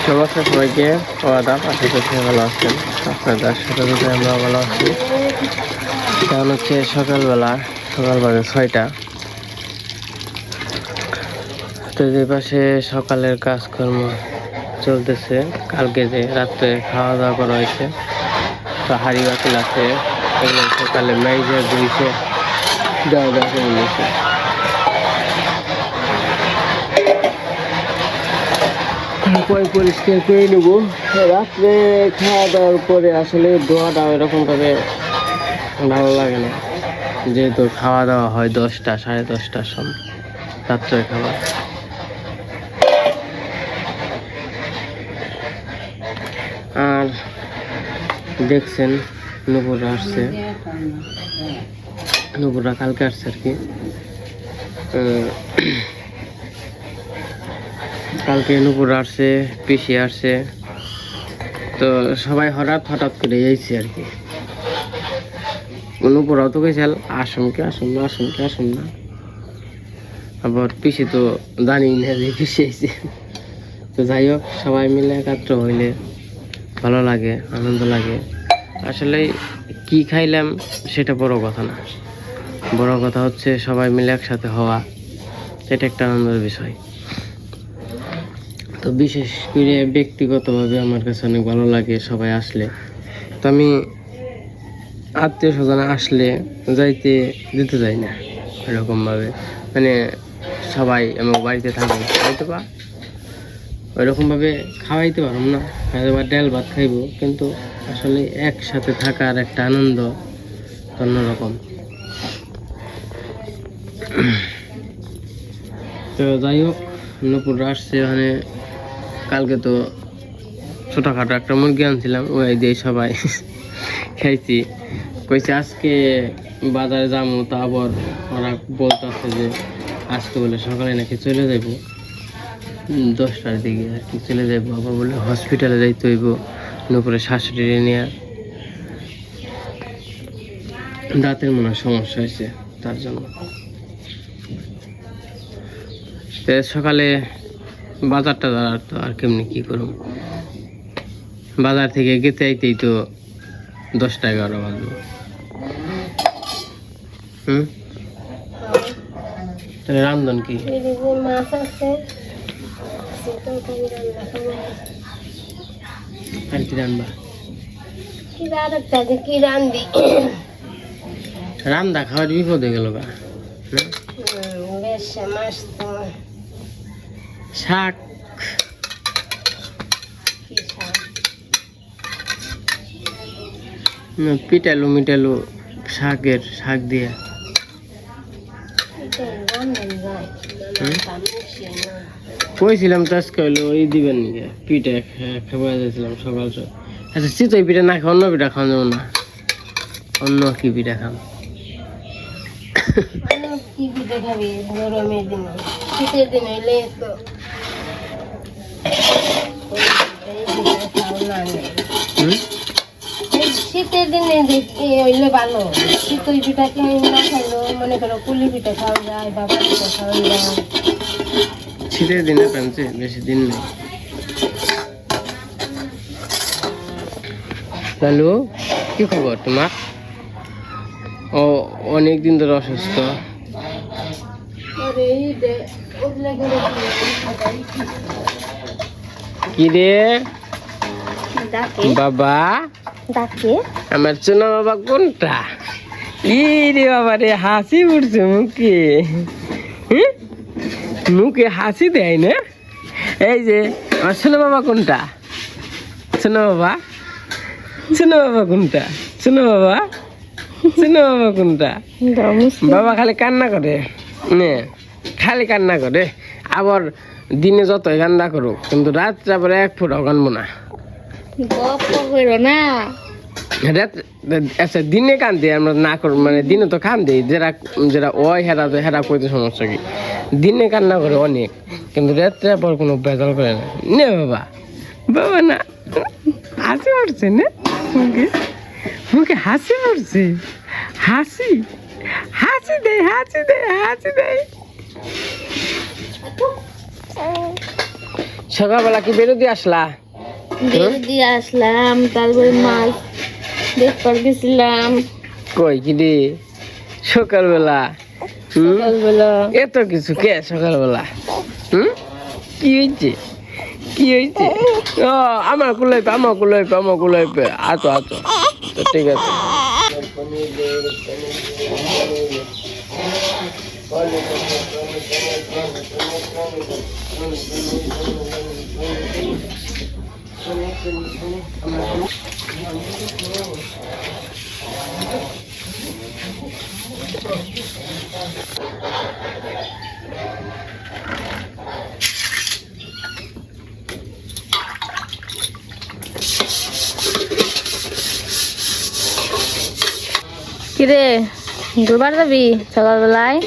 নমস্কার সবাইকে, আদাব। আশা করছি ভালো আছেন। আপনাদের সাথে সাথে আমরা ভালো আছি। কারণ হচ্ছে সকাল বাজে 6টা। তো যে পাশে সকালের কাজকর্ম চলতেছে। কালকে যে রাত্রে খাওয়া দাওয়া করা হয়েছে, তো হাড়ি বাতিল আছে, এগুলো সকালে মেজে ধুইছে দেওয়া দেওয়া করে নিয়েছে। পরিষ্কার করে নেবো। রাত্রে খাওয়া দাওয়ার পরে আসলে ধোয়াটা এরকমভাবে ভালো লাগে না, যেহেতু খাওয়া দাওয়া হয় 10টা 10:30টার সময় রাত্রের খাবার। আর দেখছেন নুপুররা আসছে, নুপুররা কালকে আসছে আর কি। কালকে নুপুর আসছে, পিসি আসছে, তো সবাই হঠাৎ করে যাইছে আর কি। নুপুরাও তো গেছিল আসুন না। আবার পিসি তো জানি না যে পিসি আইছে। তো যাই হোক, সবাই মিলে একাত্র হইলে ভালো লাগে, আনন্দ লাগে। আসলে কি খাইলাম সেটা বড় কথা না, বড় কথা হচ্ছে সবাই মিলে একসাথে হওয়া, এটা একটা আনন্দের বিষয়। তো বিশেষ করে ব্যক্তিগতভাবে আমার কাছে অনেক ভালো লাগে সবাই আসলে। তো আমি আত্মীয় স্বজন আসলে যাইতে দিতে যাই না এরকমভাবে, মানে সবাই আমার বাড়িতে থাকবো হয়তো বা ওইরকমভাবে খাওয়াইতে পারব না, হয়তো বা ডাল ভাত খাইবো, কিন্তু আসলে একসাথে থাকার একটা আনন্দ অন্যরকম। তো যাই হোক, নুপুর আসছে ওখানে। কালকে তো ছোটোখাটো একটা মুরগি আনছিলাম, ওই দিয়ে সবাই খাইছি। কইছে আজকে বাজারে যাবো, তা আবার ওরা বলতেছে যে আজকে বলে সকালে নাকি চলে যাব, 10টার দিকে আর কি চলে যাবো। আবার বলে হসপিটালে যাইতে হইব, নুপুরে শাশুড়ি নিয়ে দাঁতের মনে হয় সমস্যা হয়েছে, তার জন্য। সকালে বাজারটা তো আর কেমনি কি করব, বাজার থেকে গেতে আইতেই তো 10টা-11 বাজবে। তাহলে রান্ধন কি? মাছ আছে, আর কি রান্না? কি রান্ধি? রান্দা খাওয়ার বিপদ হয়ে গেল গা। মাছ তো শাক, মিটালু শাক দিয়ে কইছিলাম তো আজকে হইলো ওই দিবেন নাকি পিঠা খাবার যাচ্ছিলাম সকাল। আচ্ছা, চিতই পিঠা না খাওয়া, অন্য পিঠা খাওয়া যাবো না? অন্য কি পিঠা খান? কি পিঠা খাবি গরমের দিনে? শীতের দিন হইলে তো শীতের দিনে হইলে ভালো। শীতই পিঠা না খাইলো মনে করো পুলি পিঠা খাওয়া যায়, বাবা পিঠা খাওয়া যায়। শীতের দিনে টানছে, বেশি দিন নেই। লালু, কি খবর তোমার? ও অনেকদিন ধরে অসুস্থ। কি রে বাবা? আমার সোনা বাবা কোনটা? রে বাবা রে, হাসি উঠছে মুখে, মুখে হাসি দেয় না? এই যে আমার সোনা বাবা কোনটা? সোনা বাবা কোনটা? সোনা বাবা কোনটা? বাবা খালি কান্না করে, খালি কান্না করে। আবার দিনে যতই কান্না করুক, কিন্তু রাত্রে আবার এক ফোঁটাও কানবো না। আচ্ছা, দিনে কান্দে আমরা না করব, মানে দিনে তো কান্দে, যারা ওই হেরা কইতে সমস্যা কি? দিনে কান্না করে অনেক, কিন্তু রাত্রে আবার কোনো বেজাল করে না। নে বাবা না, হাসি উঠছে না মুখে হাসি উঠছে, হাসি দেয়। সকালবেলা কি বেরো দিয়ে আসলা? বের দিয়ে আসলাম, তারপরে মাছ দেখবার গেছিলাম কই কি রে সকালবেলা? সকালবেলা। এত কিছু কে সকালবেলা? কি হয়েছে? কি হয়েছে? ও আমার কুলাইপে আতো আতো। তো ঠিক আছে। কিরে ঘুরবার যাবি সকালবেলায়?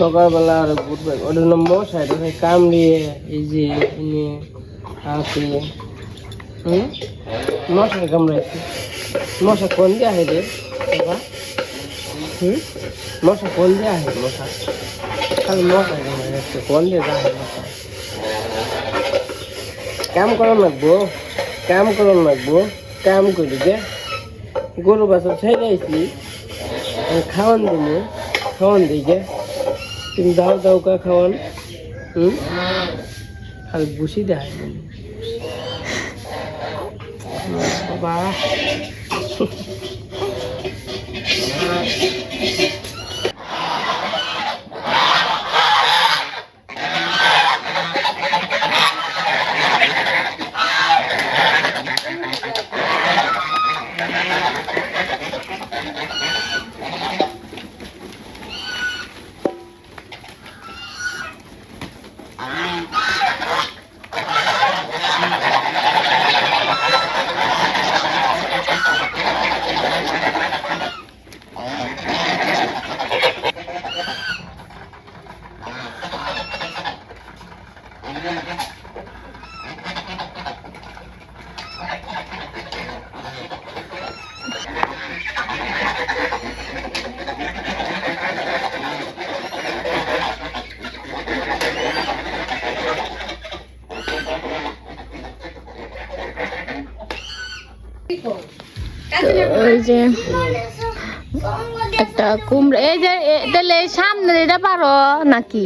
সকালবেলা আর বুধবার ওটা নাম মশাই কামড়িয়ে এই যে এনে হাতে মশাই কামড়াইছে। মশা কোন দিয়ে আহে রে বাবা? মশা কোন দিয়ে আহে? মশা খালি মশাই কামড়াইছে, কোন দিয়ে যাহে মশা? কাম করার লাগবো, কাম করি যে গরু বাছর ছেড়ে আইছি, খাওয়ান দিমু, খাওয়ান দিই যে তুমি দাও কা খাওয়ান। খালি বসি দেয় বাবা। ওই যে একটা কুমড়া, এই যে তাহলে সামনের এটা পারো নাকি?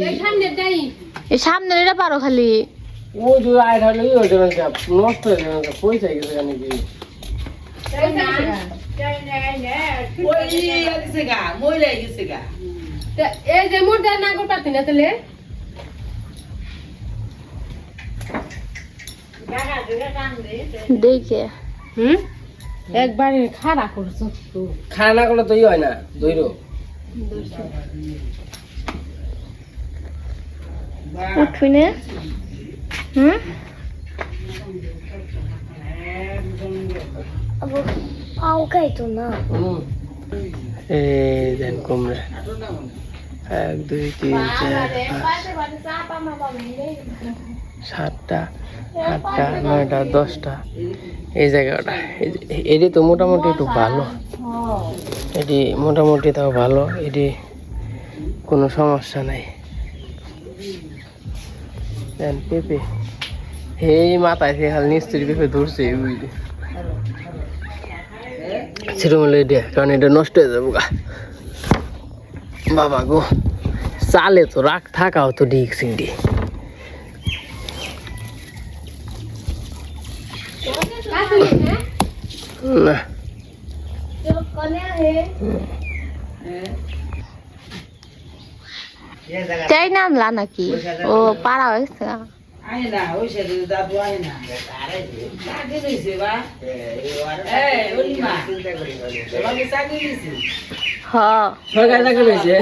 এই সামনের এটা পারো খালি? ও যে আয় হলো ওই জন্য নষ্ট হয়ে যাবে, পয়সা গেছে নাকি? এই যে মোটা না করতে না তাহলে দেখে একবারে খাড়া করছো তো। খানা না করলে তো হয় না দইরো। উঠবি না? পাও খাইতো না। এই দেন কুমড়া 1 2 3 4 5 7টা 8টা 9টা 10টা এই জায়গাটা। এটি তো মোটামুটি একটু ভালো, এটি মোটামুটি তাও ভালো, এটি কোনো সমস্যা নাই। দেন পেঁপে এই মাথায় সে খালি নিশ্চয়ই পেঁপে ধরছে সেরকম হলে এটা, কারণ এটা নষ্ট হয়ে যাবো গা বাবা গো। চালে তো থাকাও তো ডিক সিংডি না। চাই না আনলা নাকি? ও পারা হয়েছে। সরকারি চাকরি পেয়েছে,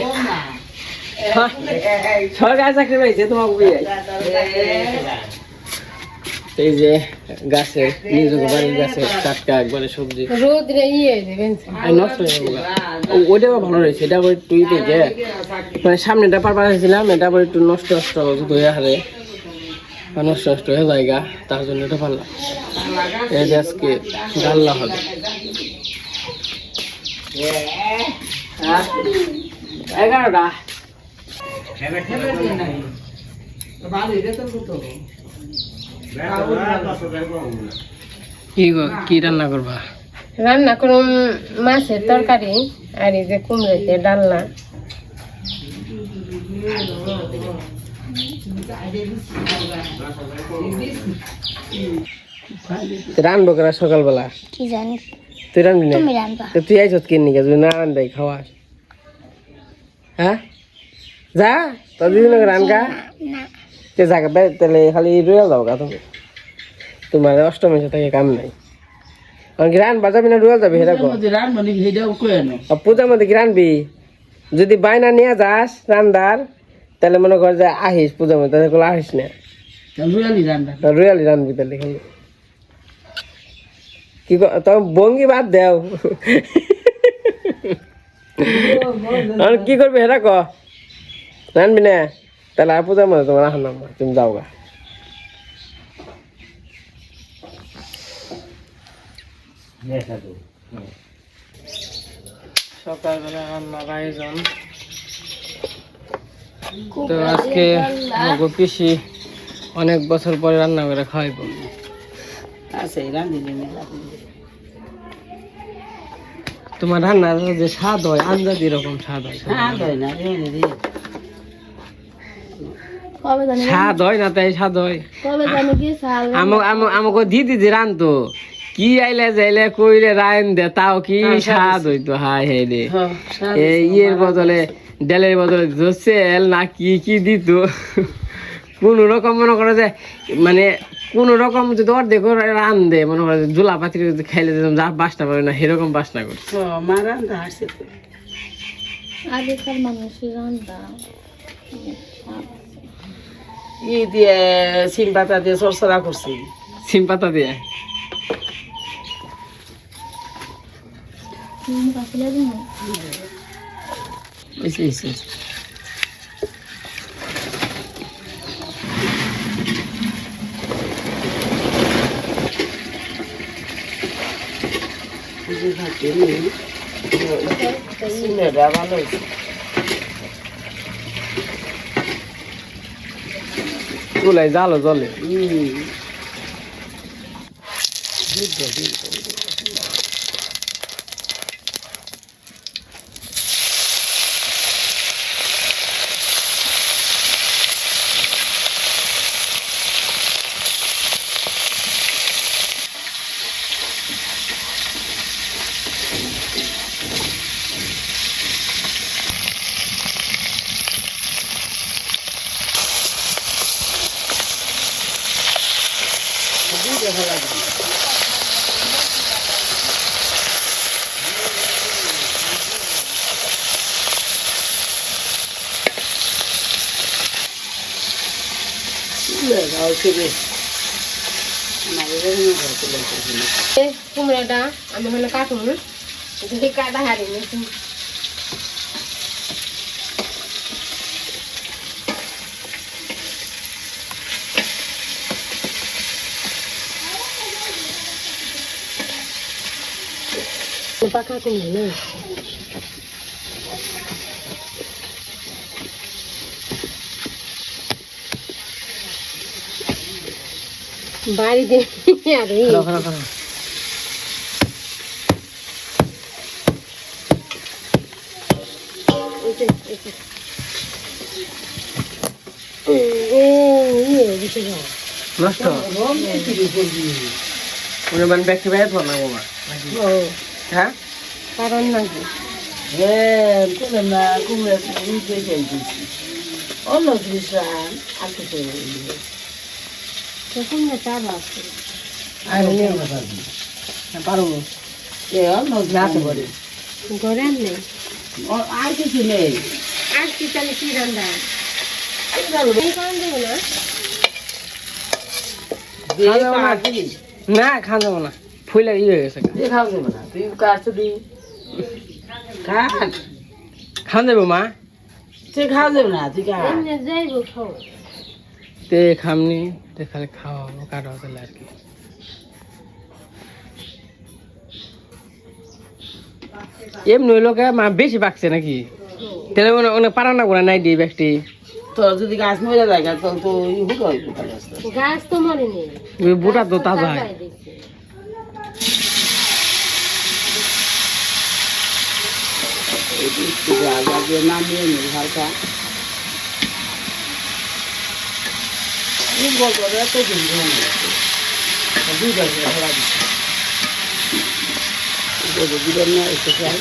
সরকারি চাকরি পেয়েছে তোমাকে বিয়ে। এই যে গাছের নিজের বাড়ির গাছের টাটকা একবারে সবজি রোদ রে ইয়ে দেবেন নষ্ট হয়ে যাবো। ওইটা ভালো রয়েছে, এটা আবার একটু ইতে যে মানে সামনেটা পারছিলাম, এটা আবার একটু নষ্ট হয়ে হারে নষ্ট হয়ে জায়গা, তার জন্য এটা পারলাম। এই যে আজকে ডাল্লা হবে 11টা। কি রান্না করবা? রান্না করুন মাছের তরকারি আর এই যে কুমড়োতে ডালনা। রানবো কেনা সকালবেলা? কি জানি তুই রানবি না? তুমি রান্না তো তুই আইসত কিনে নিয়ে তুই না রান্দাই খাওয়াস? হ্যাঁ যা তোর দিদি রান গা না তে জায়গা তাহলে খালি রুয়াল যাবো গা তুমি। তোমার অষ্টমী থেকে কাম নাই। কি রানবা যাবি না রুয়াল যাবি? সেটা পূজার মধ্যে কি রানবি? যদি বাইনা নিয়ে যাস রান্দার তাহলে মনে কর যে আহিস পূজার মধ্যে, তাহলে আহিস না রুয়ালি রানবি তাহলে খালি। কি তোমার বঙ্গি বাদ দেও। কি করবি সেটা ক? রানবি না তাহলে আর পূজার মধ্যে তোমার আহার নাম তুমি যাও গা। সকালবেলা রান্নার আয়োজন। তো আজকে আমাকে পিসি অনেক বছর পরে রান্না করে খাওয়াইব। তোমার রান্নার যে স্বাদ হয় আন্দাজ এরকম স্বাদ হয়? কবে জানি স্বাদ হয় না তাই স্বাদ হয়। কবে জানি কি সাল আমাকে দিদি যে রানতো কি আইলে যাইলে কইলে রায়ন দে তাও কি স্বাদ হইতো। হাই হে রে এই ইয়ের বদলে ডালের বদলে দিত সেল না কি কি দিত। কোন রকম মনে করে যে মানে কোন রকম যদি অর্ধেক রান দে মনে করে জোলা পাতি খাইলে যা বাসনা পাবে না সেরকম বাসনা করছে। আগেকার মানুষের রান্না ই দিয়ে সিম পাতা দিয়ে সরসরা করছি। সিম পাতা দিয়ে পাতলা দিন সিমেটা ভালো হয়েছে। চুলাই জালো জলে। কুমড়োটা আমি হলে কাটুন কাটা হারিনি। পাকা কুমড়ো না বাড়িতে আর নষ্ট মানে ব্যক্তি বাইরে তো না বাবা। হ্যাঁ কারণ নাকি অন্য জিনিস রান আর কিছু তখন না চা বাসছে পারবো অন্য রাতে করে ঘরে আর নেই আর কিছু নেই। আর কি তাহলে কি রান্না এই কারণ দেবো না না খাওয়া যাবো না ফুলে ই হয়ে গেছে। খাওয়া যাবে না তুই কাটতে দি খান খাওয়া যাবো মা তুই খাওয়া যাবে না তুই খা এমনি যাইবো খাও তে খামনি তে খালি খাওয়াবো কাটা তাহলে আর কি। এমনি হইলো কে মা বেশি পাকছে নাকি? তাহলে অনেক পারানা করে নাই দিয়ে ব্যক্তি তো যদি গাছ মরে যায় তো তো হুকাই গাছ তো মরে নেই ওই বুটা তো তাজা হয় নামিয়ে নিই হালকা বলতো এত দিন দিবেন না একটু চাই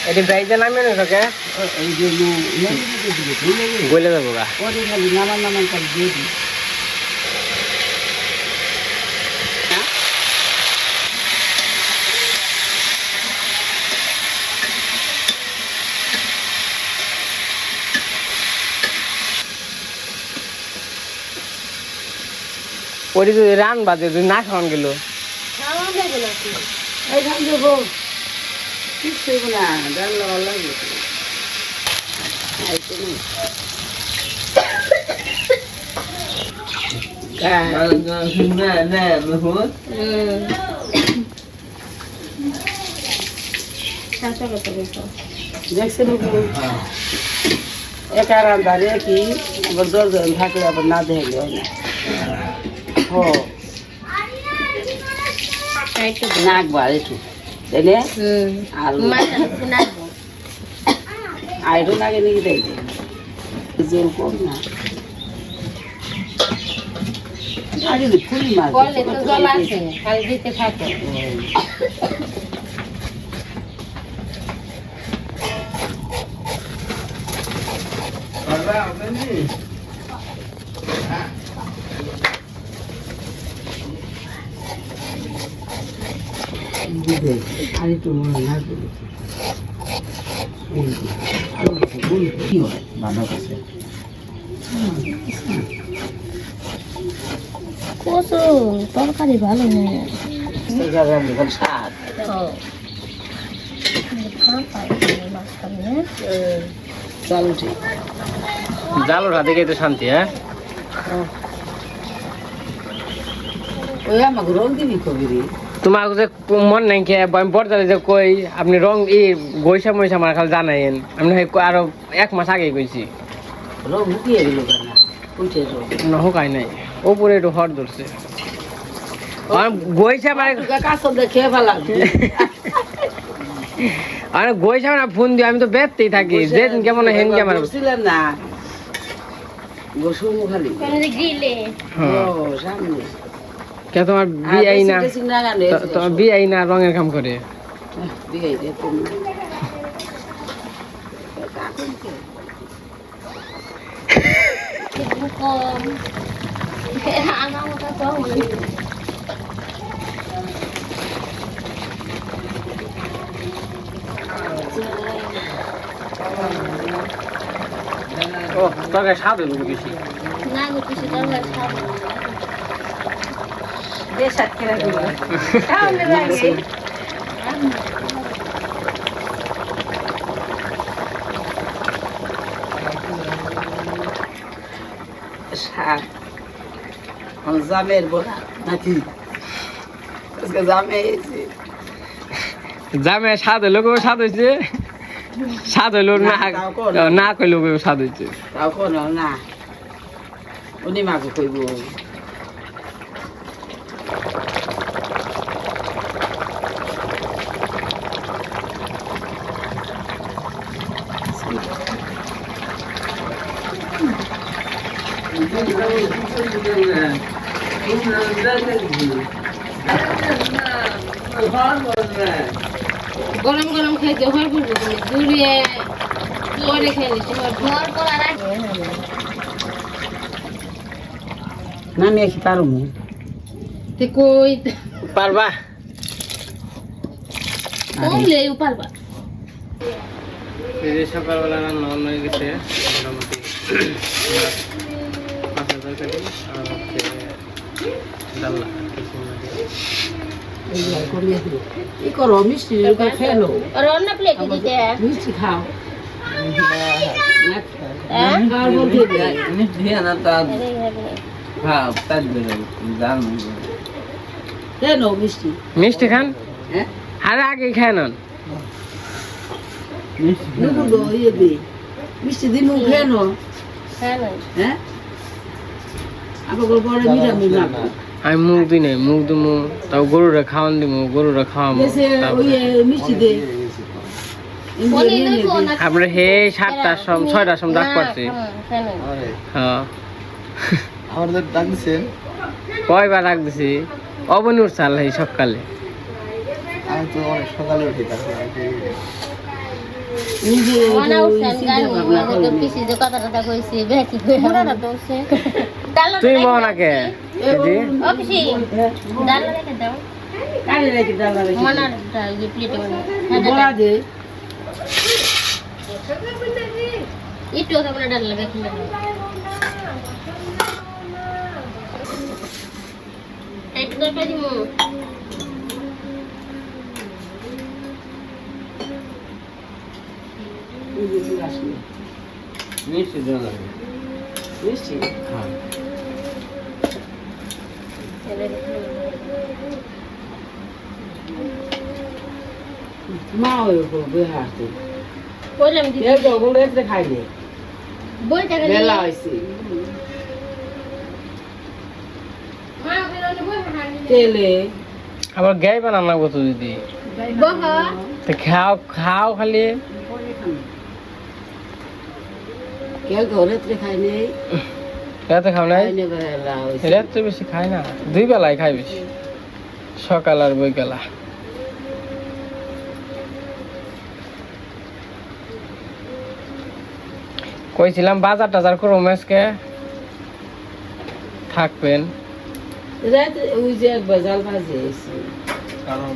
এটি ব্রাইজে নামিয়ে নেই তোকে এই যে বলে দেবো গা ওদের খালি নামান করে দিয়ে দিই ওটি যদি রান বাজে যদি না খাওয়ান গেল খাওয়া যাবে নাকি এই ধান দেবো কিছু না ডাল লাগে দেখছেন একা রান্ধারে কি আবার 10 জন থাকলে আবার না দেখলে হয় না ও নাকবার একটু তাই না আর আইডো নাগে নাকি দেখবে জোর কম না আগে ফুল মাছ কলে তো জল আছে খালি দিতে থাকে আরে তো মনে না কি হয় মামার কাছে কচু তরকারি ভালো নেই স্বাদ চালু ঠিক জালোর হাতে গিয়ে তো শান্তি হ্যাঁ ওই আমাকে রং দিবি কবি রে তোমার যে মন নাই কে বর্তালে যে কই আপনি রং গইসা মইসা আমার খালি জানাইন আমি আরো 1 মাস আগে কইছি রং হুকিয়ে দিল কেন উঠে রং না হোকাই নাই ওপরে একটু হট ধরছে গইসা মানে কাছে দেখে ভালো আরে গইসা মানে ফোন দিয়ে আমি তো বেতেই থাকি যেদিন কেমন হেন কেমন ছিলেন না গোসুম খালি গিলে ও সামনে কে তোমার বিয়ে না তোমার বিয়ে না রঙের কাম করে বিয়ে রে তুমি কম আমার মতো কম ও তোকে স্বাদ হইল বেশি না গো কিছু দরকার খাবো বেশ আটকে রাখবো খাওয়ালে লাগে শাক জামের বড়া নাকি আজকে জামে এসে জামে স্বাদ হইলো কেউ স্বাদ হয়েছে স্বাদ হইলো না না কইলো কেউ স্বাদ হয়েছে তাও কোনো না উনি মাকে কইব গরম গরম খাইতে হয় বলবো তুমি দূরে পরে খাইলে তোমার ঘর করার আগে না আমি কি পারবো তে কই পারবা কমলে পারবা এই যে সকালবেলা রান্না বান্না হয়ে গেছে মোটামুটি মাছের তরকারি আর হচ্ছে ডাল্লা ই করো মিষ্টি ফেলো আর অন্য প্লেটে দিতে মিষ্টি খাও হ্যাঁ আর বলতে কেন মিষ্টি মিষ্টি খান হ্যাঁ আরে আগে খায় নন নুপুর গো ইয়ে দে মিষ্টি দিন কেন হ্যাঁ না হ্যাঁ আপনার পরে নিরামিষ না আমি মুখ দিই নাই মুখ দিমু তাও গরুরা খাওয়ান দিমু গরুরা খাওয়াবো দেশে ওই মিষ্টি দে আমরা হে 7টার সময় 6টার সময় ডাক পাচ্ছি হ্যাঁ না হ্যাঁ আমাদের ডাক দিচ্ছেন কয়বার ডাক দিছি অবনুর চাল এই সকালে আমি তো অনেক সকালে উঠি তারপর নিজে মনে উঠছে আমি জানি আমাদের তো পিসি যে কথাটা কইছি বেকি কই মনে তো উঠছে তুই মনাকে দিদি ও পিসি ডাল রেখে দাও কানে রেখে ডাল রেখে মনাটা এই প্লেটে বলা দে একটু কেমন ডাল লাগে কি একটু করে দিমু মিষ্টি দেওয়া লাগে মিষ্টি মা ওই বই হাসতে বললাম দিদি কেউ তো বলে রেখে খাইলে বই টাকা বেলা হয়েছে মা ওখানে বই হানি তেলে আবার গাই বানান লাগবো তো দিদি বহ তো খাও খাও খালি কেউ তো রেত্রে খাইলে রাতে খাও নাই খাইলে বেলা হয়েছে রাত্রে বেশি খাই না 2 বেলায় খাই বেশি সকাল আর বৈকালা কইছিলাম বাজার টাজার করো মেসকে থাকবেন রাতে ওই যে একবার জাল ভাজি এসে কারণ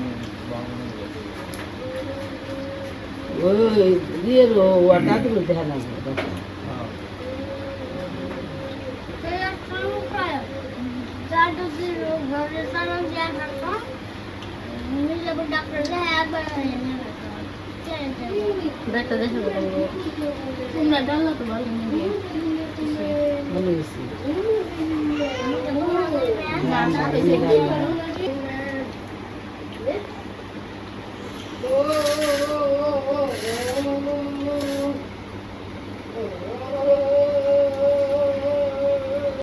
ওই দিয়ে ওর দাদুর দেখা না ডাক্তার দেখো তোমরা ডাল তো ভালো নিয়ে মনে হয়েছে না